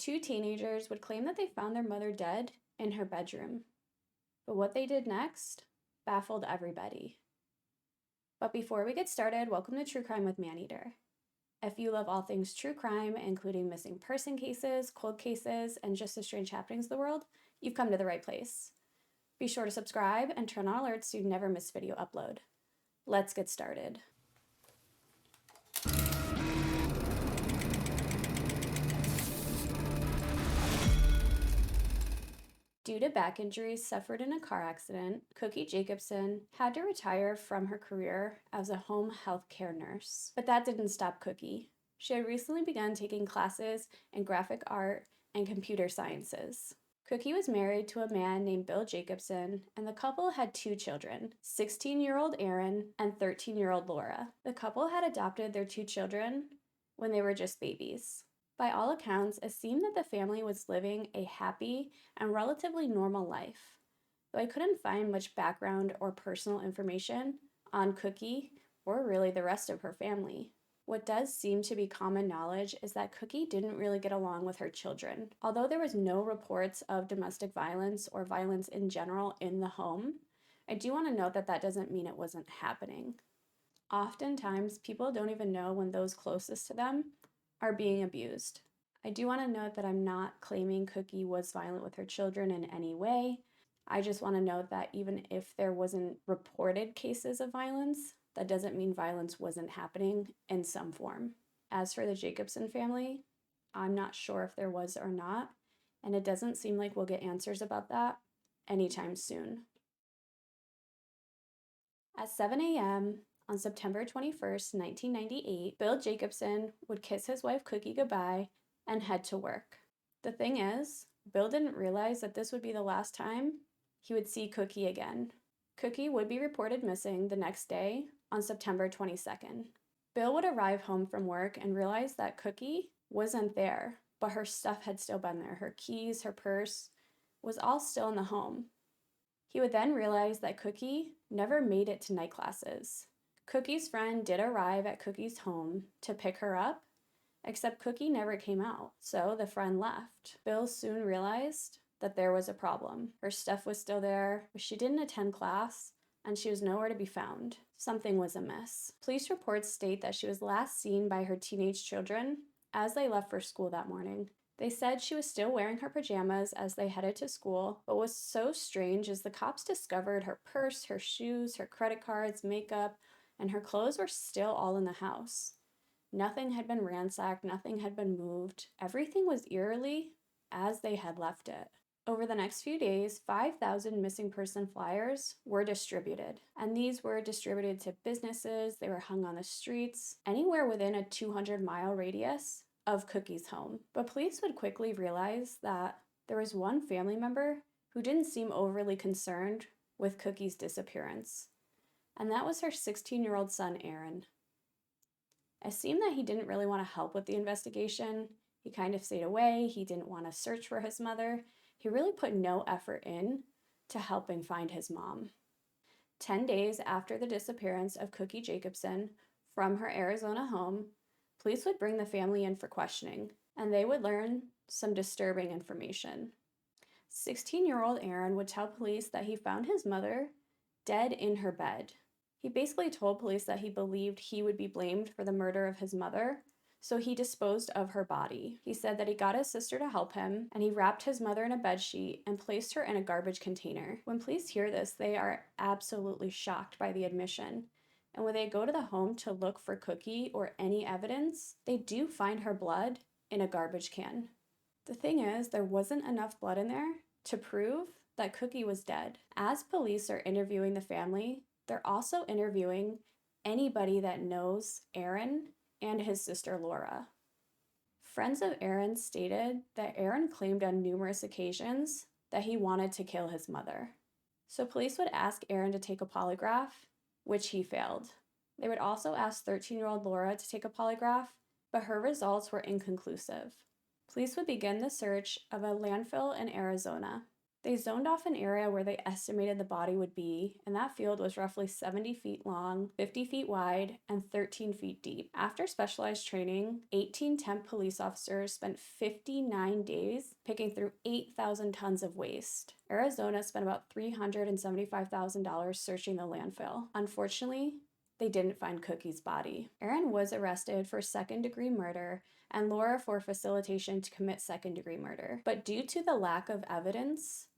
Two teenagers would claim that they found their mother dead in her bedroom. But what they did next baffled everybody. But before we get started, welcome to True Crime with Maneater. If you love all things true crime, including missing person cases, cold cases, and just the strange happenings of the world, you've come to the right place. Be sure to subscribe and turn on alerts so you never miss video upload. Let's get started. Due to back injuries suffered in a car accident, Cookie Jacobson had to retire from her career as a home health care nurse. But that didn't stop Cookie. She had recently begun taking classes in graphic art and computer sciences. Cookie was married to a man named Bill Jacobson, and the couple had two children, 16-year-old Aaron and 13-year-old Laura. The couple had adopted their two children when they were just babies. By all accounts, it seemed that the family was living a happy and relatively normal life. Though I couldn't find much background or personal information on Cookie or really the rest of her family. What does seem to be common knowledge is that Cookie didn't really get along with her children. Although there was no reports of domestic violence or violence in general in the home, I do want to note that that doesn't mean it wasn't happening. Oftentimes, people don't even know when those closest to them are being abused. I do want to note that I'm not claiming Cookie was violent with her children in any way. I just want to note that even if there wasn't reported cases of violence, that doesn't mean violence wasn't happening in some form. As for the Jacobson family, I'm not sure if there was or not, and it doesn't seem like we'll get answers about that anytime soon. At 7 a.m., on September 21st, 1998, Bill Jacobson would kiss his wife Cookie goodbye and head to work. The thing is, Bill didn't realize that this would be the last time he would see Cookie again. Cookie would be reported missing the next day on September 22nd. Bill would arrive home from work and realize that Cookie wasn't there, but her stuff had still been there. Her keys, her purse was all still in the home. He would then realize that Cookie never made it to night classes. Cookie's friend did arrive at Cookie's home to pick her up, except Cookie never came out, so the friend left. Bill soon realized that there was a problem. Her stuff was still there, but she didn't attend class, and she was nowhere to be found. Something was amiss. Police reports state that she was last seen by her teenage children as they left for school that morning. They said she was still wearing her pajamas as they headed to school, but what was so strange is the cops discovered her purse, her shoes, her credit cards, makeup, and her clothes were still all in the house. Nothing had been ransacked, nothing had been moved. Everything was eerily as they had left it. Over the next few days, 5,000 missing person flyers were distributed, and these were distributed to businesses, they were hung on the streets, anywhere within a 200-mile radius of Cookie's home. But police would quickly realize that there was one family member who didn't seem overly concerned with Cookie's disappearance, and that was her 16-year-old son, Aaron. It seemed that he didn't really want to help with the investigation. He kind of stayed away. He didn't want to search for his mother. He really put no effort in to helping find his mom. 10 days after the disappearance of Cookie Jacobson from her Arizona home, police would bring the family in for questioning, and they would learn some disturbing information. 16-year-old Aaron would tell police that he found his mother dead in her bed. He basically told police that he believed he would be blamed for the murder of his mother, so he disposed of her body. He said that he got his sister to help him, and he wrapped his mother in a bedsheet and placed her in a garbage container. When police hear this, they are absolutely shocked by the admission. And when they go to the home to look for Cookie or any evidence, they do find her blood in a garbage can. The thing is, there wasn't enough blood in there to prove that Cookie was dead. As police are interviewing the family, they're also interviewing anybody that knows Aaron and his sister Laura. Friends of Aaron stated that Aaron claimed on numerous occasions that he wanted to kill his mother. So police would ask Aaron to take a polygraph, which he failed. They would also ask 13-year-old Laura to take a polygraph, but her results were inconclusive. Police would begin the search of a landfill in Arizona. They zoned off an area where they estimated the body would be, and that field was roughly 70 feet long, 50 feet wide, and 13 feet deep. After specialized training, 18 temp police officers spent 59 days picking through 8,000 tons of waste. Arizona spent about $375,000 searching the landfill. Unfortunately, they didn't find Cookie's body. Aaron was arrested for second-degree murder and Laura for facilitation to commit second-degree murder. But due to the lack of evidence,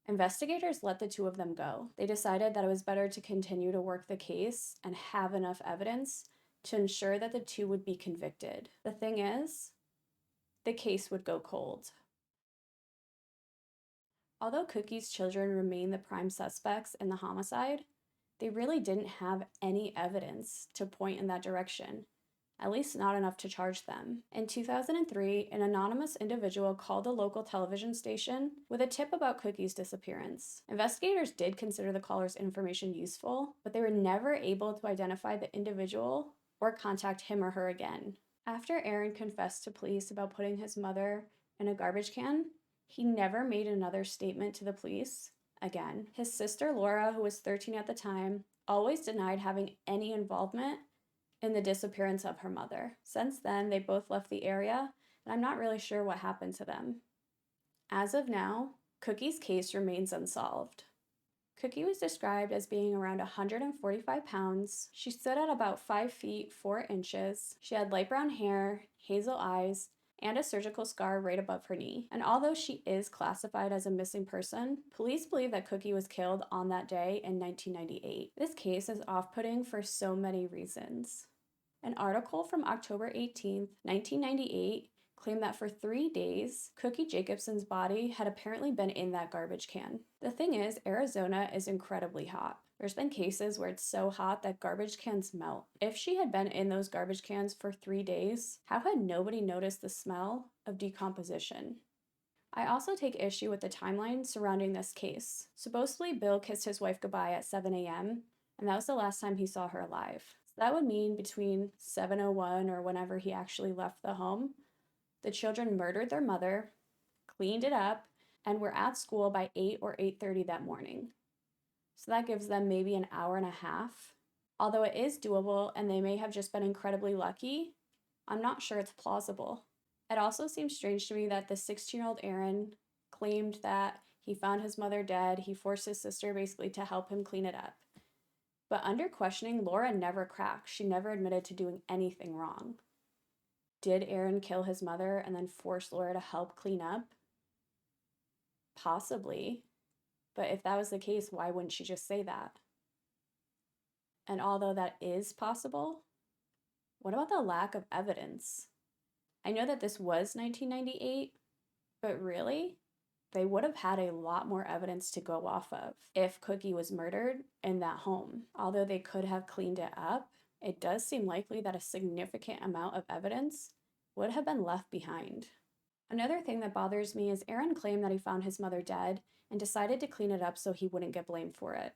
investigators let the two of them go. They decided that it was better to continue to work the case and have enough evidence to ensure that the two would be convicted. The thing is, the case would go cold. Although Cookie's children remain the prime suspects in the homicide, they really didn't have any evidence to point in that direction, at least not enough to charge them. In 2003, an anonymous individual called a local television station with a tip about Cookie's disappearance. Investigators did consider the caller's information useful, but they were never able to identify the individual or contact him or her again. After Aaron confessed to police about putting his mother in a garbage can, he never made another statement to the police again. His sister Laura, who was 13 at the time, always denied having any involvement in the disappearance of her mother. Since then, they both left the area, and I'm not really sure what happened to them. As of now, Cookie's case remains unsolved. Cookie was described as being around 145 pounds. She stood at about 5 feet 4 inches. She had light brown hair, hazel eyes, and a surgical scar right above her knee. And although she is classified as a missing person, police believe that Cookie was killed on that day in 1998. This case is off-putting for so many reasons. An article from October 18, 1998 claimed that for 3 days, Cookie Jacobson's body had apparently been in that garbage can. The thing is, Arizona is incredibly hot. There's been cases where it's so hot that garbage cans melt. If she had been in those garbage cans for 3 days, how had nobody noticed the smell of decomposition? I also take issue with the timeline surrounding this case. Supposedly, Bill kissed his wife goodbye at 7 a.m., and that was the last time he saw her alive. So that would mean between 7:01 or whenever he actually left the home, the children murdered their mother, cleaned it up, and were at school by 8 or 8:30 that morning. So that gives them maybe an hour and a half. Although it is doable and they may have just been incredibly lucky, I'm not sure it's plausible. It also seems strange to me that the 16-year-old Aaron claimed that he found his mother dead. He forced his sister basically to help him clean it up. But under questioning, Laura never cracked. She never admitted to doing anything wrong. Did Aaron kill his mother and then force Laura to help clean up? Possibly. But if that was the case, why wouldn't she just say that? And although that is possible, what about the lack of evidence? I know that this was 1998, but really, they would have had a lot more evidence to go off of if Cookie was murdered in that home. Although they could have cleaned it up, it does seem likely that a significant amount of evidence would have been left behind. Another thing that bothers me is Aaron claimed that he found his mother dead and decided to clean it up so he wouldn't get blamed for it.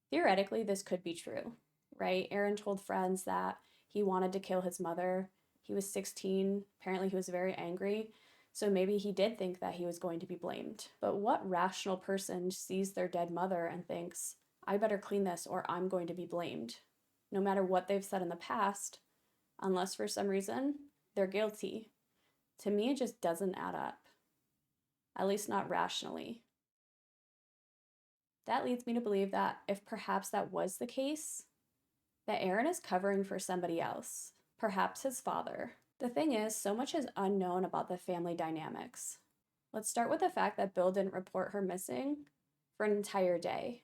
Theoretically, this could be true, right? Aaron told friends that he wanted to kill his mother. He was 16. Apparently, he was very angry. So maybe he did think that he was going to be blamed. But what rational person sees their dead mother and thinks, I better clean this or I'm going to be blamed? No matter what they've said in the past, unless for some reason they're guilty. To me, it just doesn't add up. At least not rationally. That leads me to believe that if perhaps that was the case, that Aaron is covering for somebody else, perhaps his father. The thing is, so much is unknown about the family dynamics. Let's start with the fact that Bill didn't report her missing for an entire day.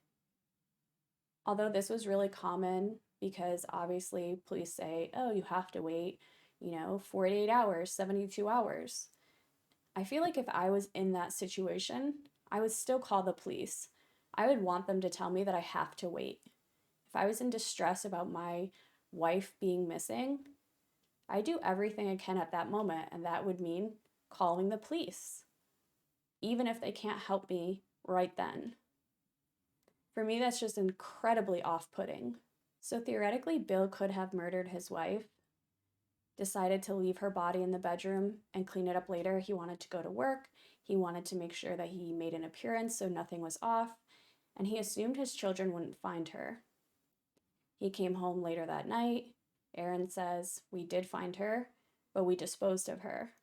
Although this was really common because obviously police say, oh, you have to wait, 48 hours, 72 hours. I feel like if I was in that situation, I would still call the police. I would want them to tell me that I have to wait. If I was in distress about my wife being missing, I do everything I can at that moment, and that would mean calling the police, even if they can't help me right then. For me, that's just incredibly off-putting. So theoretically, Bill could have murdered his wife, decided to leave her body in the bedroom and clean it up later. He wanted to go to work. He wanted to make sure that he made an appearance so nothing was off, and he assumed his children wouldn't find her. He came home later that night. Aaron says, "We did find her, but we disposed of her."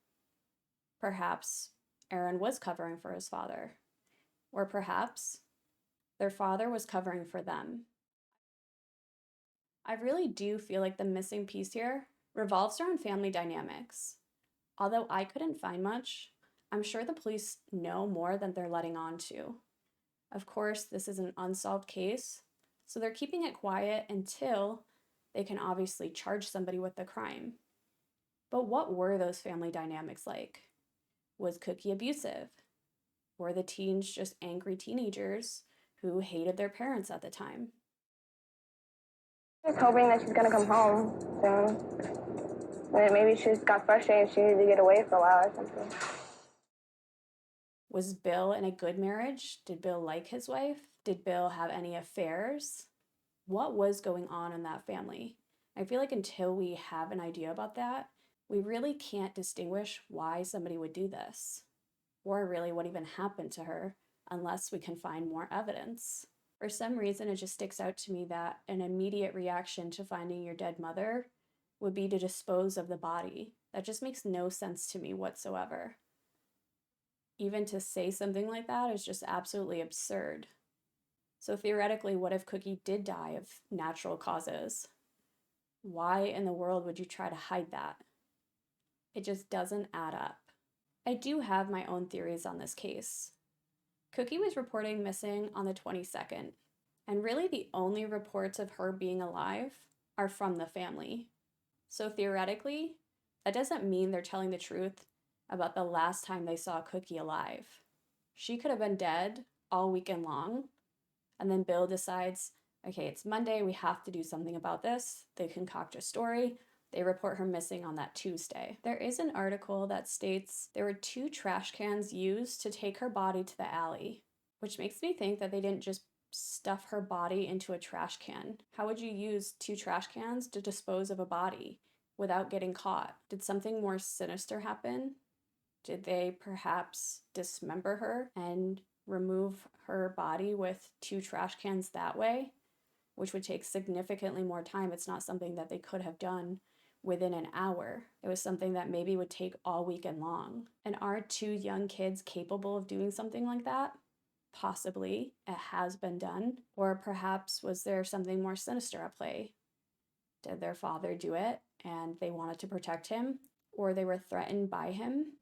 Perhaps Aaron was covering for his father, or perhaps their father was covering for them. I really do feel like the missing piece here revolves around family dynamics. Although I couldn't find much, I'm sure the police know more than they're letting on to. Of course, this is an unsolved case, so they're keeping it quiet until they can obviously charge somebody with the crime. But what were those family dynamics like? Was Cookie abusive? Were the teens just angry teenagers who hated their parents at the time? Just hoping that she's gonna come home soon. Maybe she just got frustrated and she needed to get away for a while or something. Was Bill in a good marriage? Did Bill like his wife? Did Bill have any affairs? What was going on in that family? I feel like until we have an idea about that, we really can't distinguish why somebody would do this, or really what even happened to her, unless we can find more evidence. For some reason, it just sticks out to me that an immediate reaction to finding your dead mother would be to dispose of the body. That just makes no sense to me whatsoever. Even to say something like that is just absolutely absurd. So theoretically, what if Cookie did die of natural causes? Why in the world would you try to hide that? It just doesn't add up. I do have my own theories on this case. Cookie was reported missing on the 22nd, and really the only reports of her being alive are from the family. So theoretically, that doesn't mean they're telling the truth about the last time they saw Cookie alive. She could have been dead all weekend long, and then Bill decides, okay, it's Monday, we have to do something about this. They concoct a story. They report her missing on that Tuesday. There is an article that states there were 2 trash cans used to take her body to the alley, which makes me think that they didn't just stuff her body into a trash can. How would you use 2 trash cans to dispose of a body without getting caught? Did something more sinister happen? Did they perhaps dismember her and remove her body with 2 trash cans that way, which would take significantly more time? It's not something that they could have done within an hour. It was something that maybe would take all weekend long. And are 2 young kids capable of doing something like that? Possibly. It has been done. Or perhaps was there something more sinister at play? Did their father do it and they wanted to protect him? Or they were threatened by him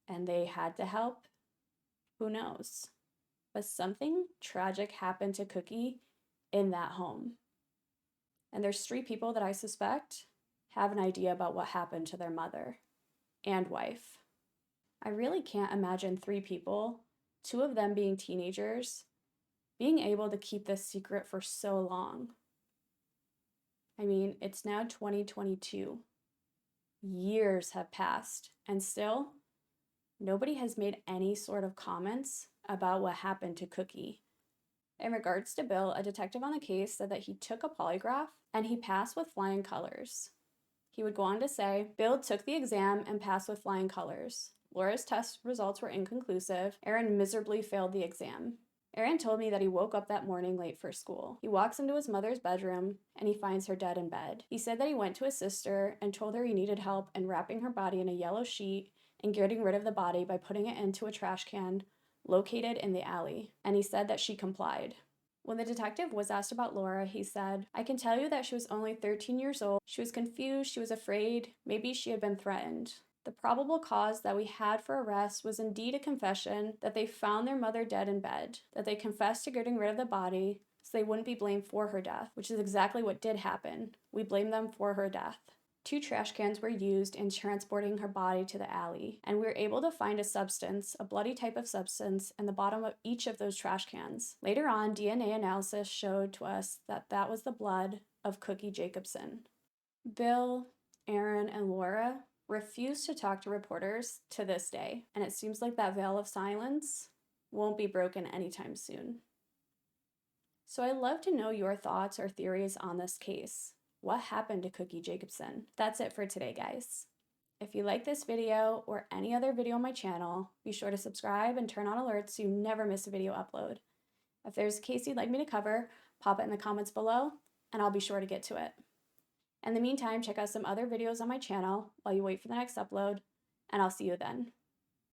and they had to help? Who knows? But something tragic happened to Cookie in that home. And there's 3 people that I suspect have an idea about what happened to their mother and wife. I really can't imagine 3 people, 2 of them being teenagers, being able to keep this secret for so long. I mean, it's now 2022. Years have passed, and still, nobody has made any sort of comments about what happened to Cookie. In regards to Bill, a detective on the case said that he took a polygraph and he passed with flying colors. He would go on to say, Bill took the exam and passed with flying colors. Laura's test results were inconclusive. Aaron miserably failed the exam. Aaron told me that he woke up that morning late for school. He walks into his mother's bedroom and he finds her dead in bed. He said that he went to his sister and told her he needed help in wrapping her body in a yellow sheet and getting rid of the body by putting it into a trash can located in the alley. And he said that she complied. When the detective was asked about Laura, he said, I can tell you that she was only 13 years old. She was confused, she was afraid, maybe she had been threatened. The probable cause that we had for arrest was indeed a confession that they found their mother dead in bed, that they confessed to getting rid of the body so they wouldn't be blamed for her death, which is exactly what did happen. We blame them for her death. 2 trash cans were used in transporting her body to the alley, and we were able to find a substance, a bloody type of substance, in the bottom of each of those trash cans. Later on, DNA analysis showed to us that that was the blood of Cookie Jacobson. Bill, Aaron, and Laura refuse to talk to reporters to this day, and it seems like that veil of silence won't be broken anytime soon. So I'd love to know your thoughts or theories on this case. what happened to Cookie Jacobson? That's it for today, guys. If you like this video or any other video on my channel, be sure to subscribe and turn on alerts so you never miss a video upload. If there's a case you'd like me to cover, pop it in the comments below, and I'll be sure to get to it. In the meantime, check out some other videos on my channel while you wait for the next upload, and I'll see you then.